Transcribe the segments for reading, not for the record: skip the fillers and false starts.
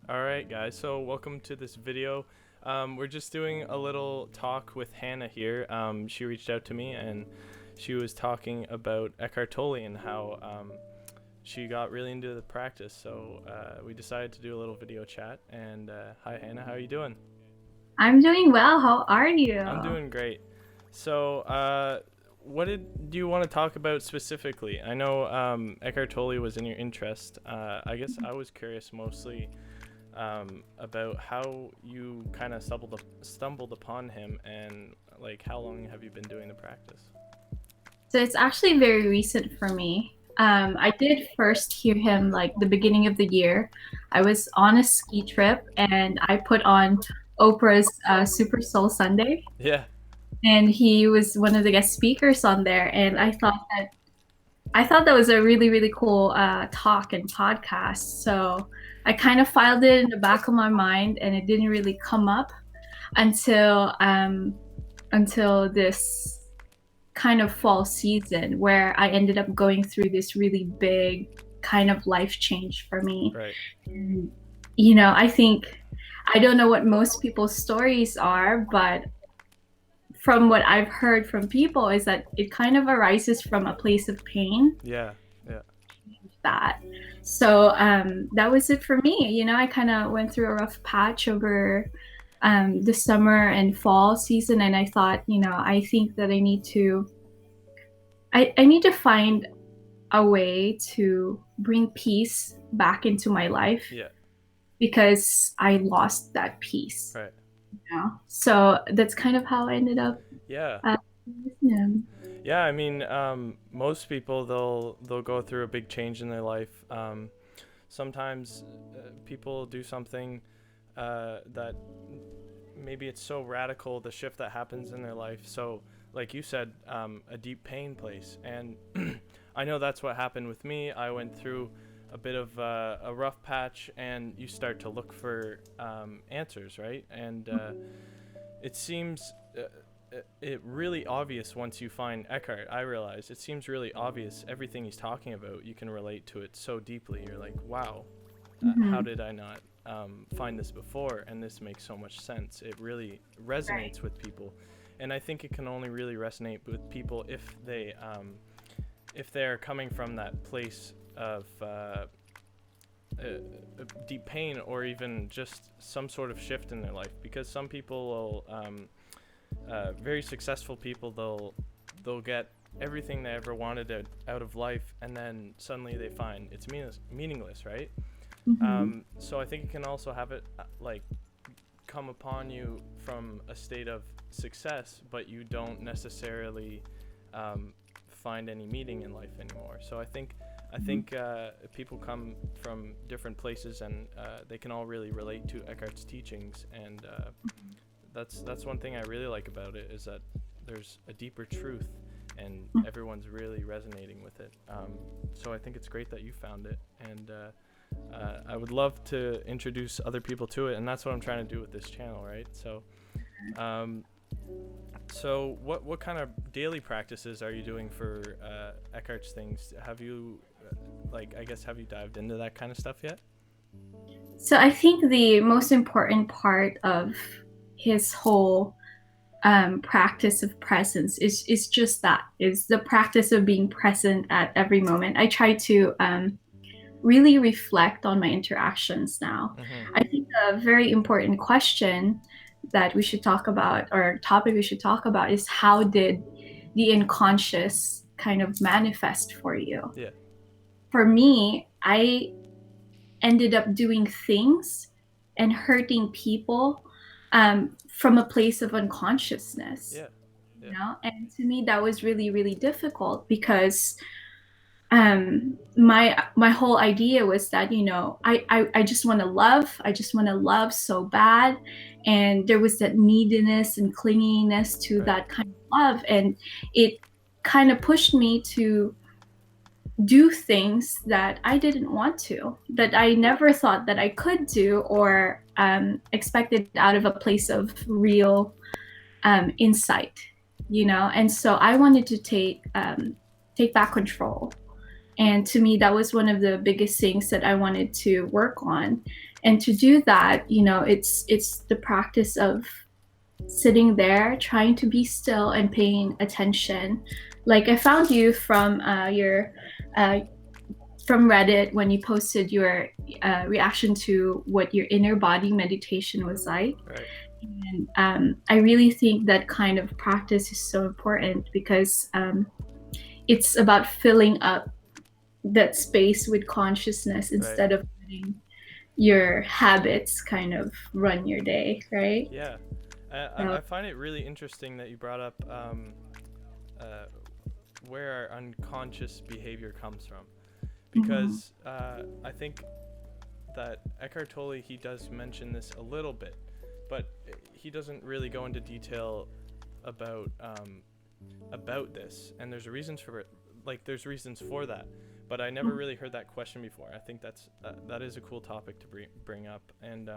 Alright guys, so welcome to this video. We're just doing a little talk with Hannah here. She reached out to me and she was talking about Eckhart Tolle and how she got really into the practice. So we decided to do a little video chat. And hi Hannah, how are you doing? I'm doing well. How are I'm you? doing great. So what do you want to talk about specifically? I know Eckhart Tolle was in your interest. I guess I was curious mostly about how you kind of stumbled upon him, and like how long have you been doing the practice? So it's actually very recent for me. I did first hear him like the beginning of the year. I was on a ski trip and I put on Oprah's Super Soul Sunday, Yeah, and he was one of the guest speakers on there. And right. I thought that was a really cool talk and podcast. So I kind of filed it in the back of my mind, and it didn't really come up until this kind of fall season where I ended up going through this really big kind of life change for me. Right. And, I think I don't know what most people's stories are, but from what I've heard from people is that it kind of arises from a place of pain. Yeah. Yeah. That. So that was it for me. I kind of went through a rough patch over the summer and fall season, and I thought, I think that I need to find a way to bring peace back into my life Yeah. because I lost that peace. Right. So that's kind of how I ended up Yeah. listening to him. Yeah. I mean, most people they'll go through a big change in their life. Sometimes people do something that maybe it's so radical, the shift that happens in their life. So, like you said, a deep pain place. And I know that's what happened with me. I went through a bit of a rough patch, and you start to look for answers, right? And it seems it really obvious once you find Eckhart. I realize it seems really obvious. Everything he's talking about, you can relate to it so deeply. You're like, wow, how Mm-hmm. did I not find this before? And this makes so much sense. It really Right. resonates with people, and I think it can only really resonate with people if they're coming from that place of deep pain, or even just some sort of shift in their life. Because some people will, very successful people, they'll get everything they ever wanted out of life, and then suddenly they find it's meaningless, right? Mm-hmm. So I think it can also have it like come upon you from a state of success, but you don't necessarily find any meaning in life anymore. So I think people come from different places, and they can all really relate to Eckhart's teachings, and that's one thing I really like about it, is that there's a deeper truth, and everyone's really resonating with it. So I think it's great that you found it, and I would love to introduce other people to it, and that's what I'm trying to do with this channel, right? Um, so what kind of daily practices are you doing for Eckhart's things? Have you, I guess, have you dived into that kind of stuff yet? So I think the most important part of his whole practice of presence is just that, is the practice of being present at every moment. I try to really reflect on my interactions now. Mm-hmm. I think a very important question that we should talk about, or topic we should talk about, is how did the unconscious kind of manifest for you? Yeah. For me, I ended up doing things and hurting people from a place of unconsciousness, Yeah. Yeah. and to me that was really difficult because my whole idea was that I just want to love. I just want to love so bad, and there was that neediness and clinginess to Right. that kind of love, and it kind of pushed me to do things that I didn't want to, that I never thought that I could do, or expected out of a place of real insight. And so I wanted to take take back control. And to me, that was one of the biggest things that I wanted to work on. And to do that, it's the practice of sitting there, trying to be still and paying attention. Like I found you your from Reddit when you posted your reaction to what your inner body meditation was like. Right. And I really think that kind of practice is so important because it's about filling up that space with consciousness Right. instead of letting your habits kind of run your day, right? Yeah. So, I find it really interesting that you brought up uh, where our unconscious behavior comes from, because I think that Eckhart Tolle, he does mention this a little bit, but he doesn't really go into detail about this, and there's reasons for it. Like there's reasons for that, but I never really heard that question before. I think that is a cool topic to bring up, and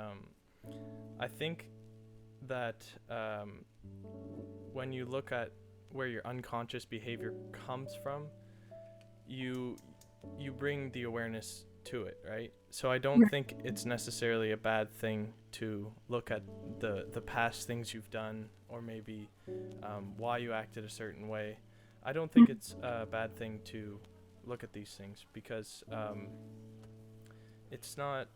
I think that when you look at where your unconscious behavior comes from, you bring the awareness to it, right? So I don't think it's necessarily a bad thing to look at the past things you've done, or maybe why you acted a certain way. I don't think it's a bad thing to look at these things, because it's not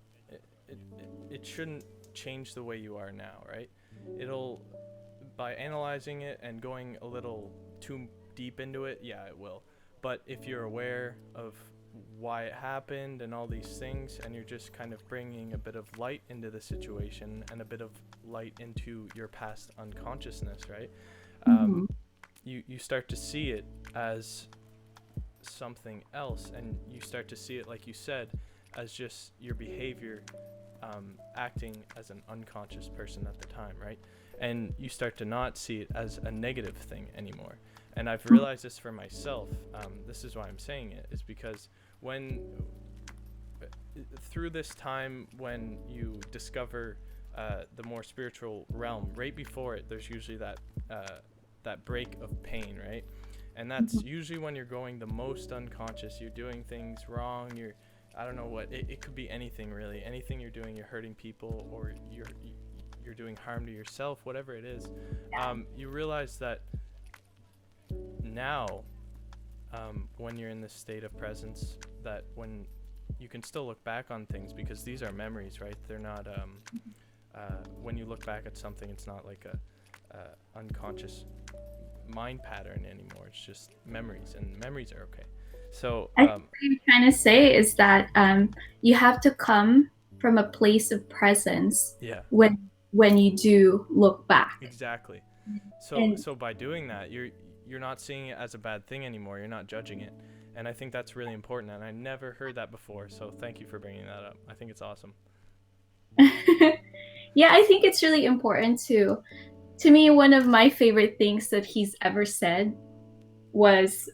it shouldn't change the way you are now, right? It'll, by analyzing it and going a little too deep into it, yeah, it will. But if you're aware of why it happened and all these things, and you're just kind of bringing a bit of light into the situation and a bit of light into your past unconsciousness, right? You start to see it as something else, and you start to see it, like you said, as just your behavior acting as an unconscious person at the time, right? And you start to not see it as a negative thing anymore. And I've realized this for myself. This is why I'm saying it, is because through this time when you discover the more spiritual realm, right before it, there's usually that break of pain, right? And that's usually when you're going the most unconscious. You're doing things wrong. I don't know what, it could be anything really. Anything you're doing, you're hurting people, or you're doing harm to yourself, whatever it is. You realize that now, when you're in this state of presence, that when you can still look back on things, because these are memories, right? They're not, when you look back at something, it's not like a mm-hmm. unconscious mind pattern anymore. It's just memories, and memories are okay. So I think what you're trying to say is that you have to come from a place of presence yeah, when you do look back. exactly. So And by doing that, you're not seeing it as a bad thing anymore. You're not judging it, and I think that's really important. And I never heard that before. So thank you for bringing that up. I think it's awesome. yeah, I think it's really important too. To me, one of my favorite things that he's ever said was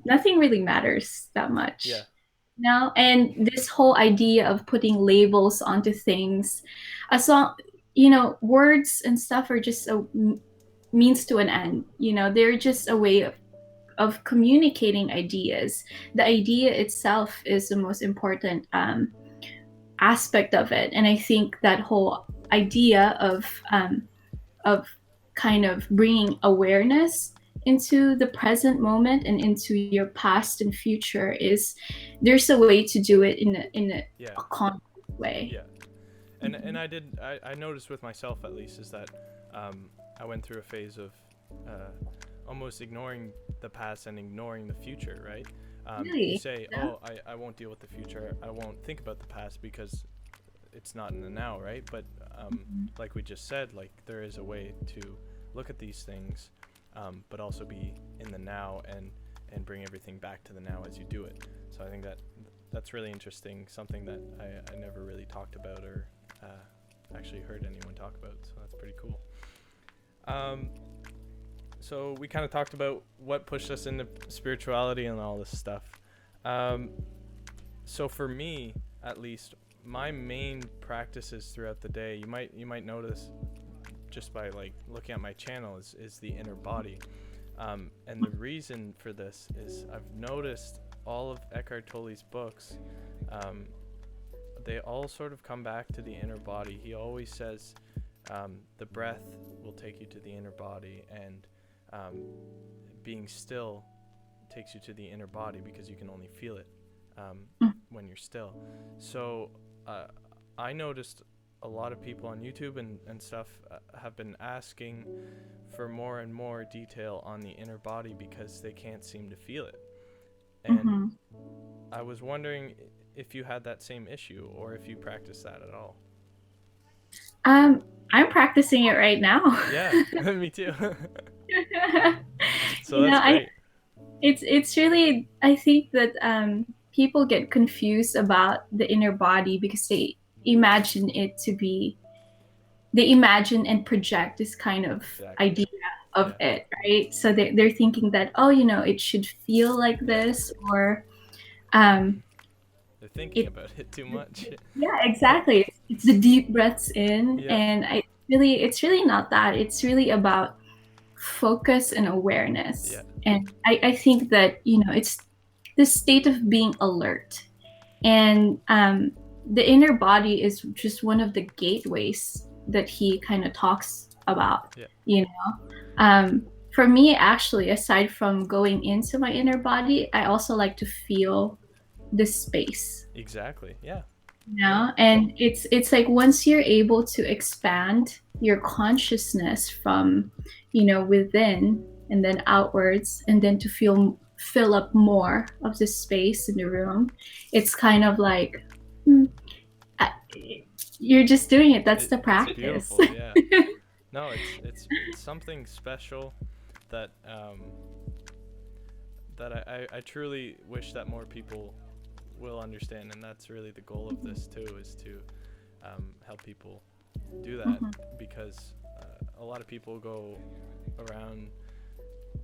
nothing really matters that much. Yeah. No, and this whole idea of putting labels onto things, as long, words and stuff are just a means to an end. They're just a way of communicating ideas. The idea itself is the most important aspect of it, and I think that whole idea of kind of bringing awareness into the present moment and into your past and future is, there's a way to do it Yeah. a conscious way. Yeah. And I noticed with myself, at least, is that I went through a phase of almost ignoring the past and ignoring the future, right? You Really? say, Yeah. oh, I won't deal with the future. I won't think about the past because it's not in the now, right? But like we just said, like there is a way to look at these things, but also be in the now and bring everything back to the now as you do it. So I think that's really interesting, something that I never really talked about, or actually heard anyone talk about. So that's pretty cool. So we kind of talked about what pushed us into spirituality and all this stuff. So for me, at least, my main practices throughout the day, you might notice just by like looking at my channel, is the inner body. And the reason for this is I've noticed all of Eckhart Tolle's books, they all sort of come back to the inner body. He always says the breath will take you to the inner body, and being still takes you to the inner body because you can only feel it when you're still. So I noticed a lot of people on YouTube and stuff have been asking for more and more detail on the inner body because they can't seem to feel it. And I was wondering if you had that same issue or if you practice that at all. I'm practicing it right now. Yeah, me too. So that's great. It's really, I think that people get confused about the inner body because they imagine and project this kind of idea of it, right? So they're thinking that, oh, it should feel like this, or they're thinking about it too much. Yeah, exactly. It's the deep breaths in, and it's really not that. It's really about focus and awareness. And I think that it's the state of being alert, and the inner body is just one of the gateways that he kind of talks about. For me, actually, aside from going into my inner body, I also like to feel the space. Exactly. Yeah. And it's like once you're able to expand your consciousness from within and then outwards, and then to fill up more of the space in the room, it's kind of like you're just doing it. That's the practice. It's beautiful. Yeah. No, it's something special that I truly wish that more people will understand, and that's really the goal of this too, is to help people do that, because a lot of people go around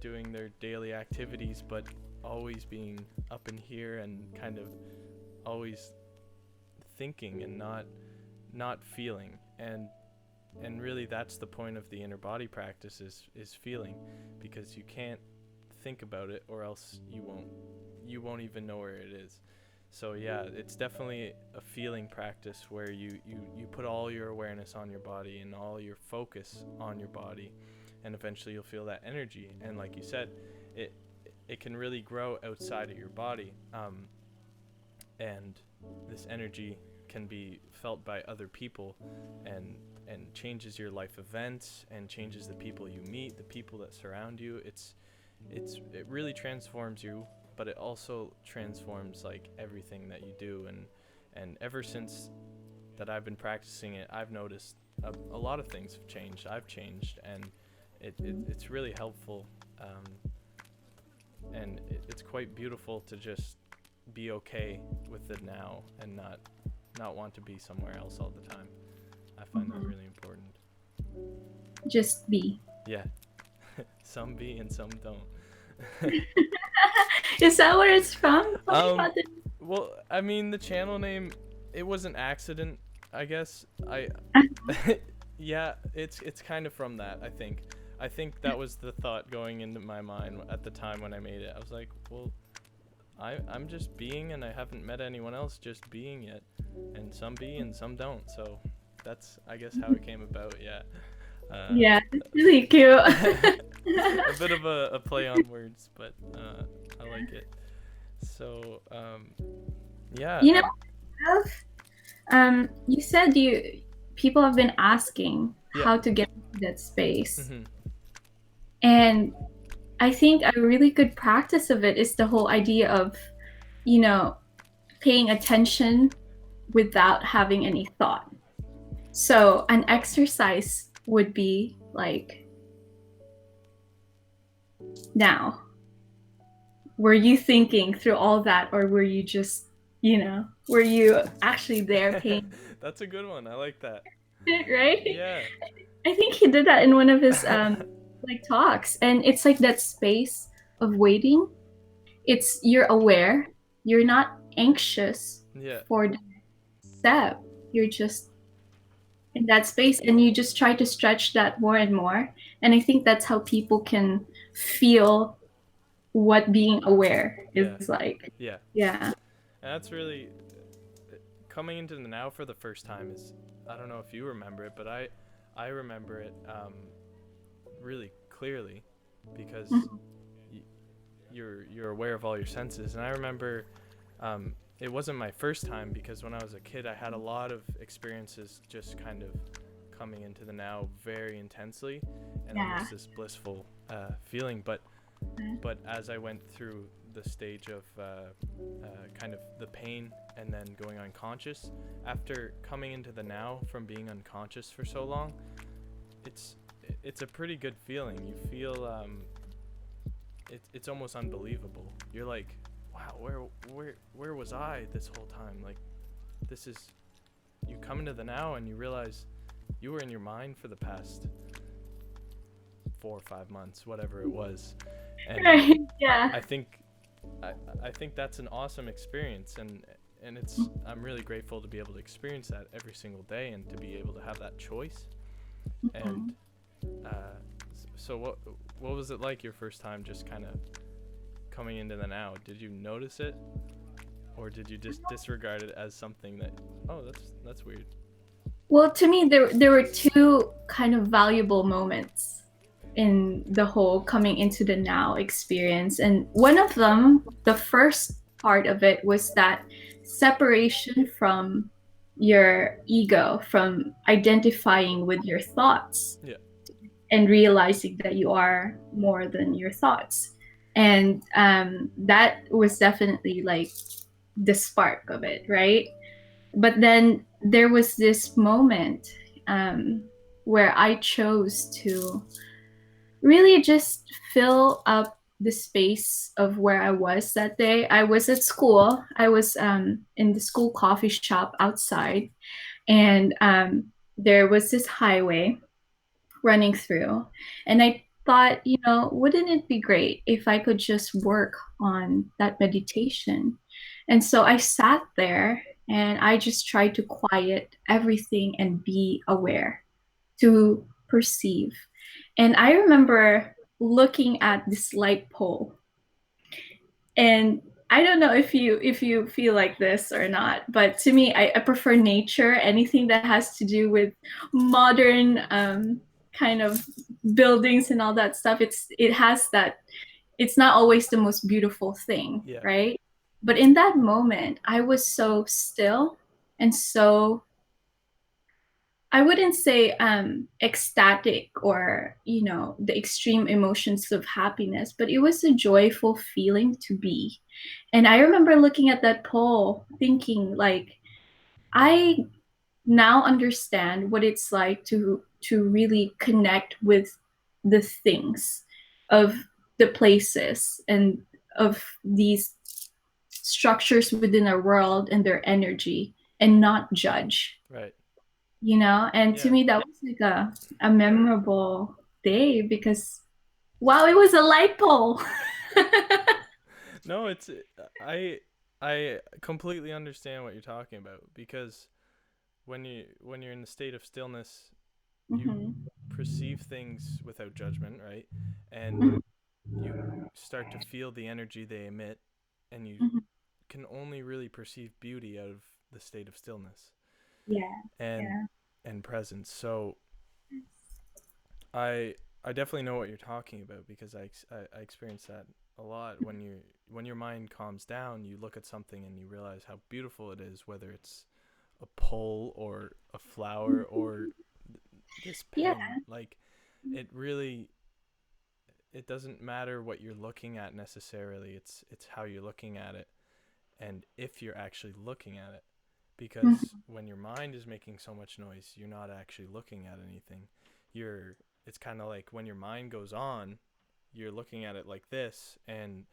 doing their daily activities but always being up in here and kind of always thinking and not feeling, and really that's the point of the inner body practice is feeling, because you can't think about it or else you won't even know where it is. So yeah, it's definitely a feeling practice where you put all your awareness on your body and all your focus on your body, and eventually you'll feel that energy. And like you said, it can really grow outside of your body, and this energy can be felt by other people, and changes your life events and changes the people you meet, the people that surround you. It really transforms you, but it also transforms like everything that you do. And ever since that I've been practicing it, I've noticed a lot of things have changed. I've changed, and it's really helpful, and it's quite beautiful to just be okay with it now and not want to be somewhere else all the time. I find that really important. Just be. Yeah. Some be and some don't. Is that where it's from? Well, I mean, the channel name, it was an accident, I guess. Yeah, it's kind of from that, I think. I think that was the thought going into my mind at the time when I made it. I was like, well, I'm just being, and I haven't met anyone else just being yet. And some be and some don't. So that's, I guess, how it came about. Yeah. Yeah, it's really cute. A bit of a play on words, but I like it. So yeah. You said people have been asking how to get into that space. And I think a really good practice of it is the whole idea of paying attention without having any thought. So an exercise would be like, now, were you thinking through all that, or were you just, were you actually there paying? That's a good one. I like that. Right? Yeah. I think he did that in one of his talks, and it's like that space of waiting. You're aware, you're not anxious for the next step. You're just in that space, and you just try to stretch that more and more. And I think that's how people can feel what being aware Yeah. is like. Yeah. Yeah. And that's really coming into the now for the first time is, I don't know if you remember it, but I remember it really clearly because Mhm. y- you're aware of all your senses. And I remember it wasn't my first time because when I was a kid I had a lot of experiences just kind of coming into the now very intensely and Yeah. almost this blissful feeling. But as I went through the stage of kind of the pain and then going unconscious, after coming into the now from being unconscious for so long, it's it's a pretty good feeling. You feel it's almost unbelievable. You're like, wow, where was I this whole time? Like, this is, you come into the now and you realize you were in your mind for the past 4 or 5 months, whatever it was. And Right. Yeah. I think I, I think that's an awesome experience, and it's, I'm really grateful to be able to experience that every single day and to be able to have that choice. And Mhm. uh, so what was it like your first time just kind of coming into the now? Did you notice it, or did you just disregard it as something that, oh, that's weird? Well, to me, there were two kind of valuable moments in the whole coming into the now experience, and one of them, the first part of it, was that separation from your ego, from identifying with your thoughts, Yeah. and realizing that you are more than your thoughts, and that was definitely like the spark of it, right? But then there was this moment um, where I chose to really just fill up the space of where I was that day. I was at school. I was in the school coffee shop outside, and there was this highway running through. And I thought, wouldn't it be great if I could just work on that meditation? And so I sat there and I just tried to quiet everything and be aware, to perceive. And I remember looking at this light pole, and I don't know if you feel like this or not, but to me, I prefer nature. Anything that has to do with modern kind of buildings and all that stuff. It has that. It's not always the most beautiful thing, Yeah. right? But in that moment, I was so still and so, I wouldn't say ecstatic, or the extreme emotions of happiness, but it was a joyful feeling to be. And I remember looking at that pole thinking like, I now understand what it's like to really connect with the things, of the places, and of these structures within our world and their energy, and not judge. Right. And to Yeah. me that was like a memorable day, because wow, it was a light pole. No, it's, I I completely understand what you're talking about because when you're in the state of stillness, you Mhm. perceive things without judgment, right? And Mhm. you start to feel the energy they emit, and you Mhm. can only really perceive beauty out of the state of stillness Yeah. and Yeah. presence. So I I definitely know what you're talking about because I experience that a lot. When your mind calms down, you look at something and you realize how beautiful it is, whether it's a pole or a flower or this Yeah. pen. Like, it really, it doesn't matter what you're looking at necessarily. It's how you're looking at it and if you're actually looking at it. Because Mhm. when your mind is making so much noise, you're not actually looking at anything. You're It's kind of like when your mind goes on, you're looking at it like this, and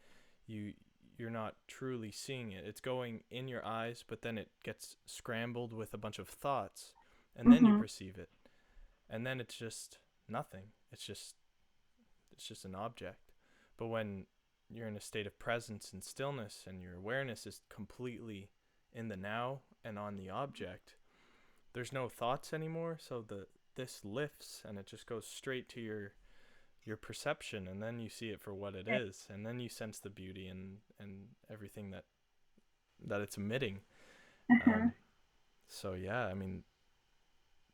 you you're not truly seeing it. It's going in your eyes, but then it gets scrambled with a bunch of thoughts, and then you Mhm. perceive it. And then it's just nothing. It's just an object. But when you're in a state of presence and stillness and your awareness is completely in the now and on the object, there's no thoughts anymore, so the this lifts and it just goes straight to your your perception, and then you see it for what it Right. is, and then you sense the beauty and everything that it's emitting. Uh-huh. Um, so yeah, I mean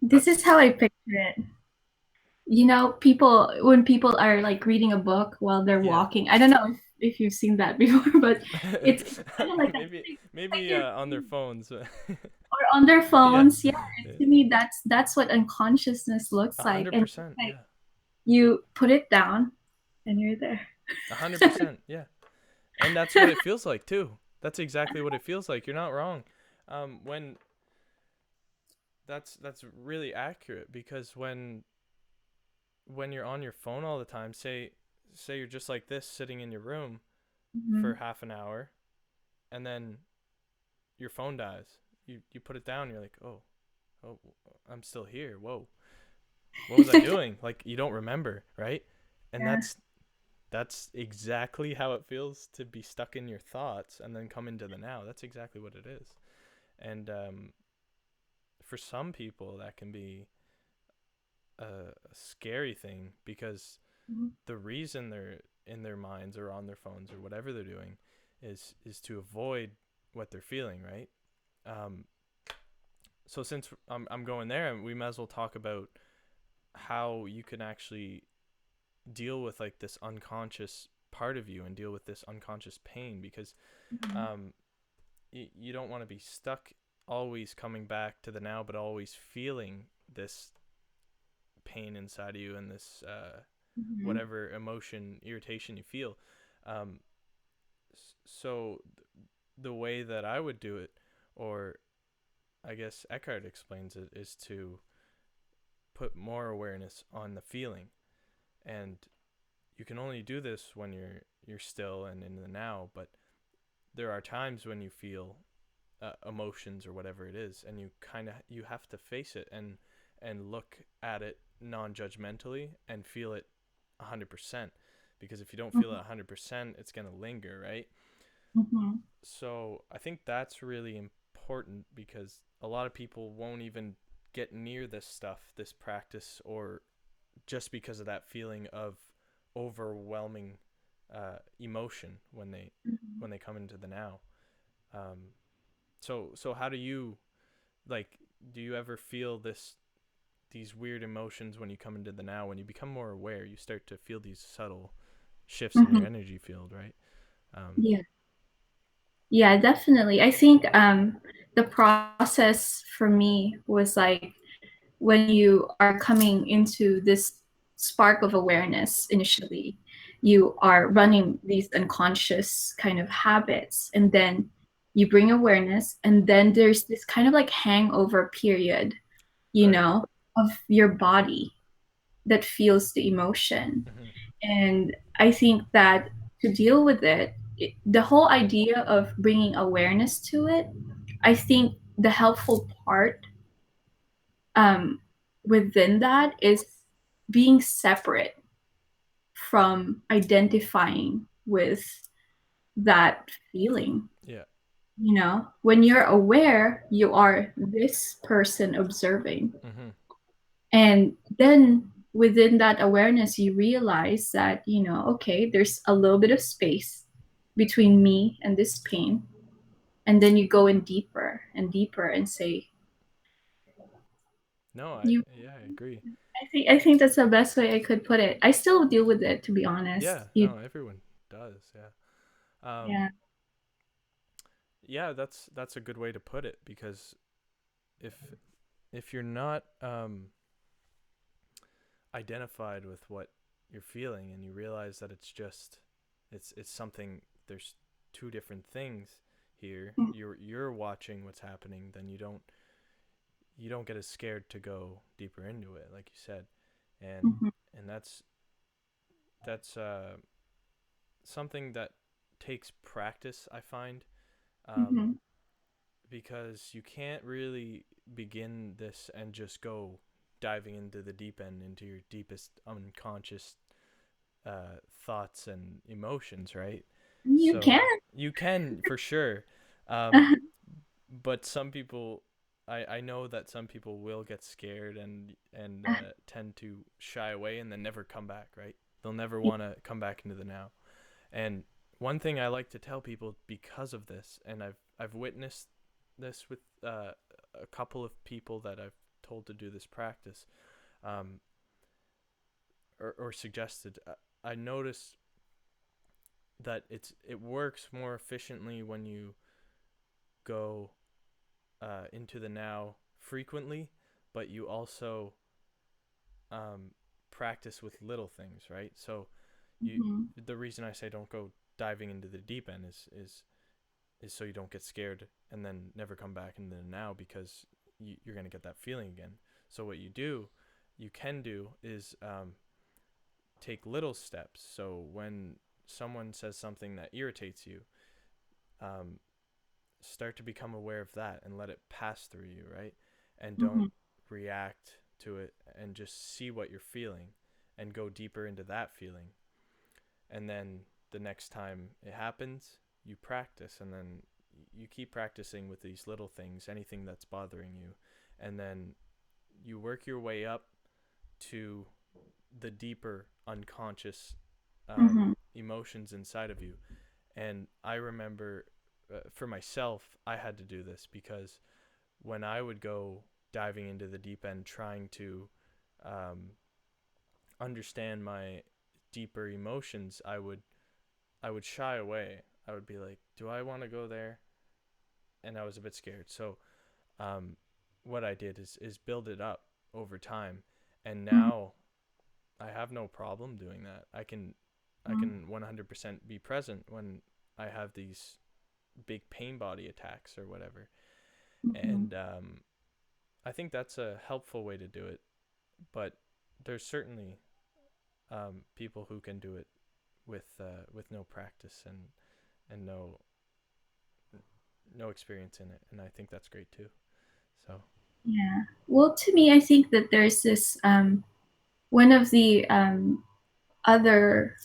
This is that's how I picture it. You know, people when people are like reading a book while they're yeah. walking. I don't know if you've seen that before, but it's kind of like that. Like Maybe you're on their phones. or on their Yeah, phones. Yeah, and to me that's what unconsciousness looks a like. hundred And percent. like Yeah, you put it down and you're there. 100%. Yeah, and that's what it feels like too. That's exactly what it feels like. You're not wrong. When that's really accurate, because when you're on your phone all the time, say you're just like this sitting in your room for Mhm. half an hour, and then your phone dies. You put it down. You're like, oh, I'm still here. Whoa, what was I doing? Like, you don't remember, right? And Yeah. that's exactly how it feels to be stuck in your thoughts and then come into the now. That's exactly what it is. And for some people, that can be a scary thing, because Mhm. the reason they're in their minds or on their phones or whatever they're doing is to avoid what they're feeling, right? Um, so since I'm going there, we might as well talk about how you can actually deal with like this unconscious part of you and deal with this unconscious pain, because Mhm. um, you don't want to be stuck always coming back to the now, but always feeling this pain inside of you and this Mhm. whatever emotion, irritation you feel. Um, so the way that I would do it, or I guess Eckhart explains it, is to put more awareness on the feeling. And you can only do this when you're still and in the now, but there are times when you feel emotions or whatever it is, and you have to face it and look at it non-judgmentally and feel it 100%, because if you don't feel it Mhm. 100%, it's going to linger, right? Mhm. So I think that's really important, because a lot of people won't even get near this stuff, this practice, or just because of that feeling of overwhelming emotion Mhm. when they come into the now. So how do you, like, do you ever feel these weird emotions when you come into the now? When you become more aware, you start to feel these subtle shifts in your Mhm. energy field, right? Um, Yeah. Yeah, definitely. I think the process for me was like when you are coming into this spark of awareness initially, you are running these unconscious kind of habits, and then you bring awareness, and then there's this kind of like hangover period, you right. know, of your body that feels the emotion. Mm-hmm. And I think that to deal with it, the whole idea of bringing awareness to it, I think the helpful part um, within that is being separate from identifying with that feeling. Yeah. You know, when you're aware, you are this person observing. Mm-hmm. And then within that awareness, you realize that, okay, there's a little bit of space between me and this pain. And then you go in deeper and deeper and say, No, I you yeah, I agree. I think that's the best way I could put it. I still deal with it, to be honest. Yeah, no, everyone does. Yeah. Yeah. Yeah, that's a good way to put it, because if if you're not identified with what you're feeling, and you realize that it's something, there's two different things here. You're watching what's happening, then you don't get as scared to go deeper into it, like you said. and Mhm. and that's something that takes practice, I find. um, Mhm. because you can't really begin this and just go diving into the deep end, into your deepest unconscious thoughts and emotions, right? You So can. you can for sure, um, but some people, I know that some people will get scared and tend to shy away and then never come back, right? They'll never want to come back into the now. And one thing I like to tell people because of this, and I've witnessed this with a couple of people that I've told to do this practice, um, or suggested. I noticed that it works more efficiently when you go into the now frequently, but you also um, practice with little things, right? So you Mhm. the reason I say don't go diving into the deep end is so you don't get scared and then never come back into the now, because you're gonna get that feeling again. So what you can do is take little steps. So when someone says something that irritates you, um, start to become aware of that and let it pass through you, right? And don't Mhm. react to it, and just see what you're feeling and go deeper into that feeling. And then the next time it happens, you practice, and then you keep practicing with these little things, anything that's bothering you. And then you work your way up to the deeper unconscious Mhm. emotions inside of you. And I remember for myself, I had to do this because when I would go diving into the deep end, trying to um, understand my deeper emotions, I would shy away. I would be like, "Do I want to go there?" And I was a bit scared. So, um, what I did is build it up over time, and Mhm. now I have no problem doing that. I Mhm. can 100% be present when I have these big pain body attacks or whatever. Mhm. And I think that's a helpful way to do it. But there's certainly people who can do it with no practice and no experience in it, and I think that's great too. So Yeah. Well, to me, I think that there's this one of the other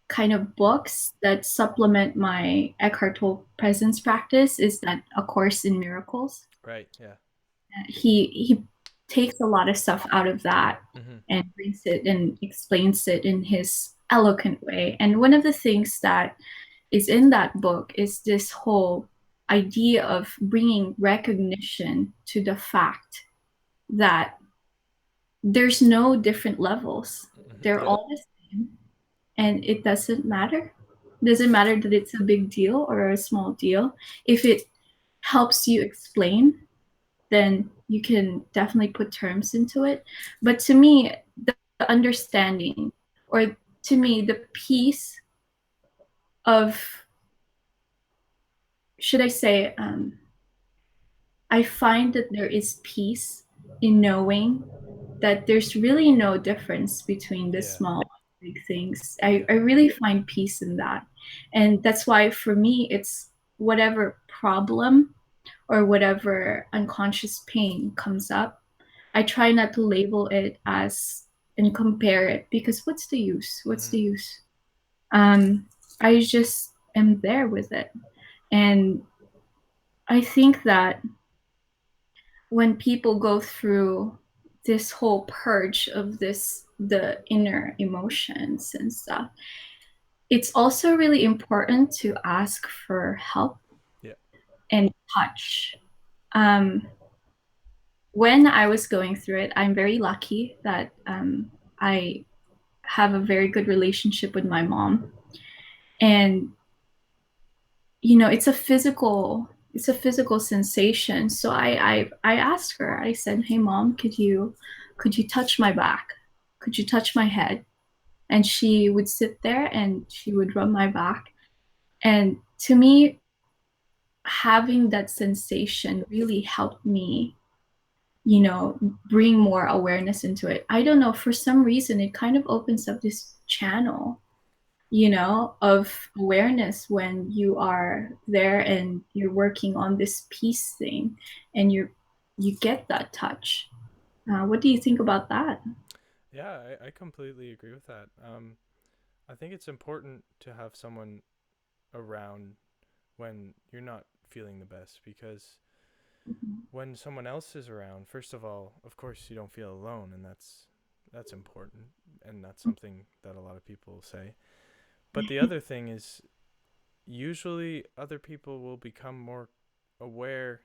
kind of books that supplement my Eckhart Tolle presence practice is that A Course in Miracles. right, yeah, He takes a lot of stuff out of that mm-hmm. and brings it and explains it in his eloquent way. And one of the things that is in that book is this whole idea of bringing recognition to the fact that there's no different levels. Mm-hmm. They're Yeah, all the same, and it doesn't matter. It doesn't matter that it's a big deal or a small deal. If it helps you explain, then you can definitely put terms into it. But to me, the understanding, or to me, the piece of, should I say, I find that there is peace in knowing that there's really no difference between the yeah, small and big things. yeah, I really find peace in that. And that's why for me, it's whatever problem or whatever unconscious pain comes up, I try not to label it as and compare it, because what's the use? What's mm-hmm. the use? Um, I just am there with it. And I think that when people go through this whole purge of the inner emotions and stuff, it's also really important to ask for help Yeah, and touch. Um, when I was going through it, I'm very lucky that I have a very good relationship with my mom. And it's a physical sensation. So I asked her, I said, "Hey mom, could you touch my back? Could you touch my head?" And she would sit there and she would rub my back. And to me, having that sensation really helped me, bring more awareness into it. I don't know, for some reason it kind of opens up this channel, of awareness when you are there and you're working on this peace thing, and you get that touch. What do you think about that? yeah. I completely agree with that. I think it's important to have someone around when you're not feeling the best, because Mhm. when someone else is around, first of all, of course, you don't feel alone, and that's important, and that's something that a lot of people say. But the other thing is, usually other people will become more aware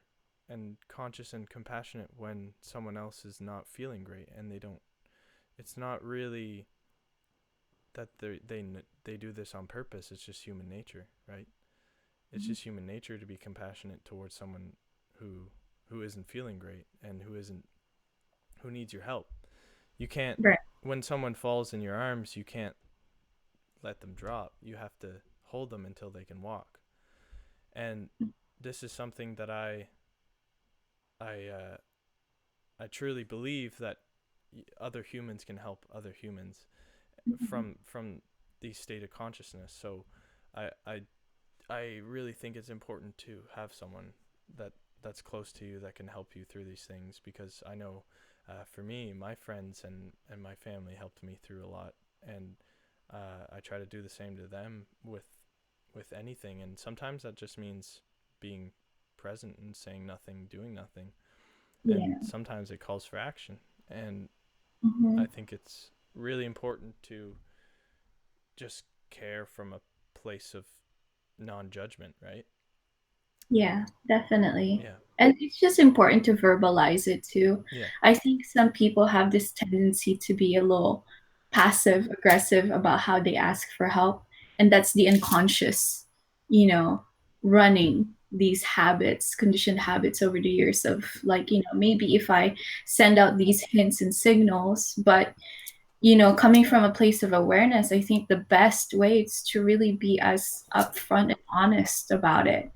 and conscious and compassionate when someone else is not feeling great, and they don't. It's not really that they do this on purpose. It's just human nature, right? It's just human nature to be compassionate towards someone who who isn't feeling great and who needs your help. You can't, Right. when someone falls in your arms, you can't let them drop. You have to hold them until they can walk. And this is something that I I truly believe that other humans can help other humans from the state of consciousness. So I I I really think it's important to have someone that that's close to you that can help you through these things, because I know for me, my friends and my family helped me through a lot, and I try to do the same to them with anything, and sometimes that just means being present and saying nothing, doing nothing, and Yeah. sometimes it calls for action, and Hmm. I think it's really important to just care from a place of non-judgment, right? Yeah, definitely. Yeah, And it's just important to verbalize it too. yeah, I think some people have this tendency to be a little passive aggressive about how they ask for help. And that's the unconscious, you know, running these habits, conditioned habits over the years of like, maybe if I send out these hints and signals, but coming from a place of awareness, I think the best way is to really be as upfront and honest about it.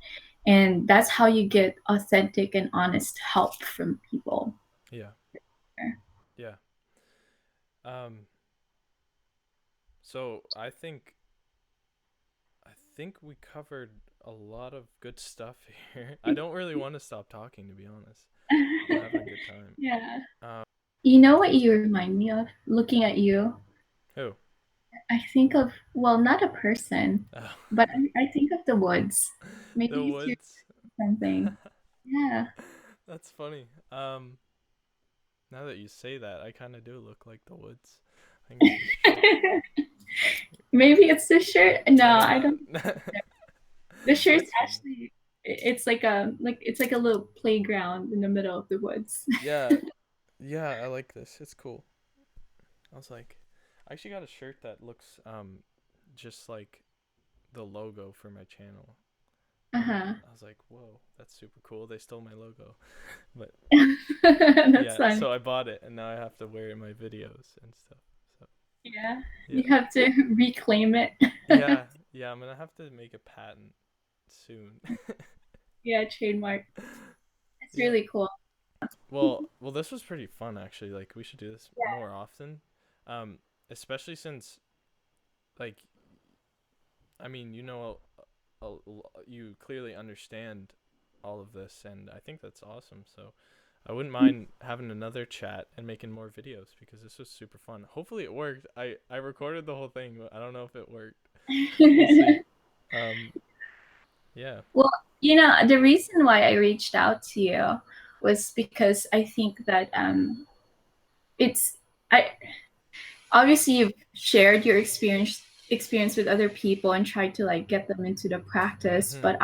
And that's how you get authentic and honest help from people. yeah, yeah. Um, so I think we covered a lot of good stuff here. I don't really want to stop talking, to be honest. I'm having a good time. Yeah. Um, You know what you remind me of? Looking at you, who? I think of, well, not a person, Oh, but I think of the woods. the Maybe it's your woods. something. Yeah. That's funny. Now that you say that, I kind of do look like the woods. I can get your shirt. Maybe it's the shirt. No, I don't I know. don't. The shirt's That's funny. actually it's like a little playground in the middle of the woods. Yeah, yeah, I like this. It's cool. I was like, I actually got a shirt that looks just like the logo for my channel, and Uh-huh. I was like, whoa, that's super cool. They stole my logo, but That's yeah, funny. so I bought it, and now I have to wear it in my videos and stuff. So Yeah. yeah, You have to reclaim it. yeah, yeah. I'm gonna have to make a patent soon. Yeah, trademark. It's Yeah. really cool. Well, this was pretty fun actually. Like we should do this more often, um, especially since like I mean you clearly understand all of this, and I think that's awesome. So I wouldn't mind having another chat and making more videos, because this was super fun. Hopefully it worked. I recorded the whole thing, but I don't know if it worked. We'll see. Um, yeah, Well, the reason why I reached out to you was because I think that it's I obviously you've shared your experience with other people and tried to like get them into the practice, mhm, but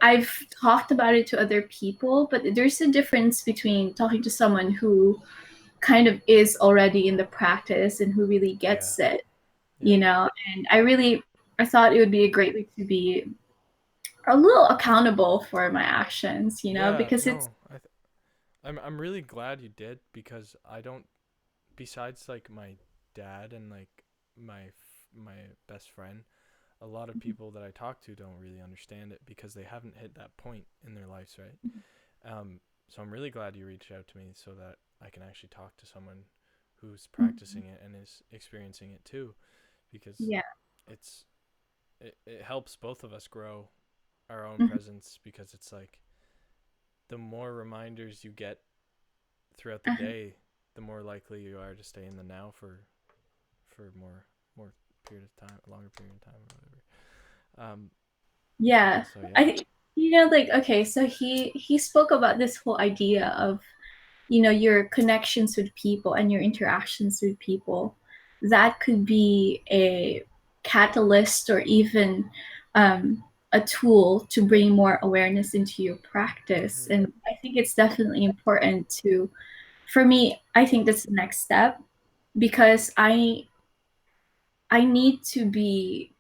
I've talked about it to other people, but there's a difference between talking to someone who kind of is already in the practice and who really yeah, gets it, yeah, and I thought it would be a great way to be a little accountable for my actions, yeah. because it's No, I'm really glad you did, because I don't, besides like my dad and like my best friend, a lot of people that I talk to don't really understand it because they haven't hit that point in their lives, right? So I'm really glad you reached out to me so that I can actually talk to someone who's practicing it and is experiencing it too, because yeah. it's it helps both of us grow our own Mhm. presence, because it's like the more reminders you get throughout the day, the more likely you are to stay in the now for more period of time, a longer period of time or whatever. Yeah. So yeah. I like, okay, so he spoke about this whole idea of your connections with people and your interactions with people, that could be a catalyst or even a tool to bring more awareness into your practice. Mm-hmm. And I think it's definitely important to, for me, I think that's the next step, because I need to be,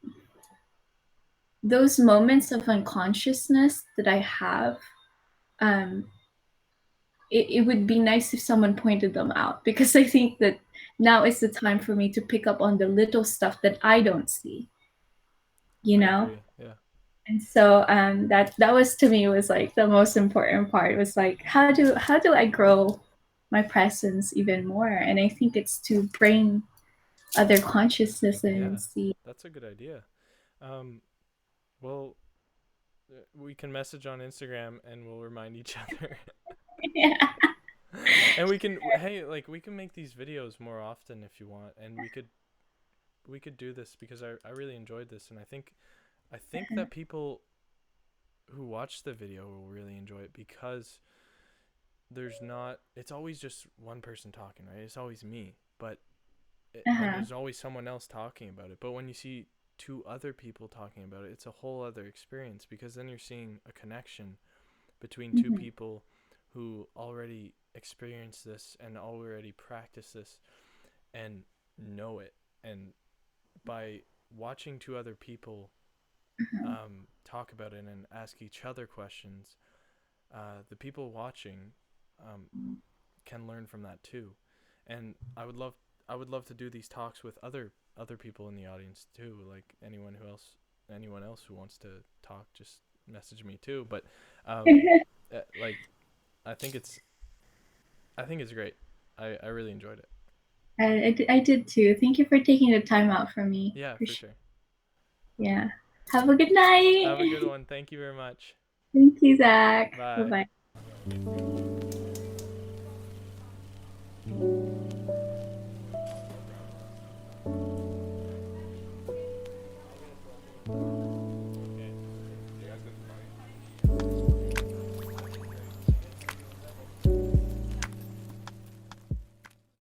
those moments of unconsciousness that I have, um, it would be nice if someone pointed them out, because I think that now is the time for me to pick up on the little stuff that I don't see, you I know? agree. Yeah. And so that was, to me, was like the most important part, was like, how do I grow my presence even more? And I think it's to bring other consciousness Yeah. and see. That's a good idea. Um, well, we can message on Instagram and we'll remind each other. Yeah. And we can, hey, like we can make these videos more often if you want, and we could do this because I really enjoyed this, and I think that people who watch the video will really enjoy it, because there's not, it's always just one person talking, right? It's always me, but and Uh-huh. there's always someone else talking about it. But when you see two other people talking about it, it's a whole other experience, because then you're seeing a connection between two Mm-hmm. people who already experience this and already practice this and know it. And by watching two other people Uh-huh. talk about it and ask each other questions, the people watching can learn from that too. And I would love to do these talks with other people in the audience too, like anyone else who wants to talk, just message me too. But like I think it's I think it's great. I really enjoyed it. I did too. Thank you for taking the time out for me. Yeah, for Appreciate. sure. Yeah. Have a good Have a good night. one. Thank you very much. Thank you, Zach. Bye Bye. bye.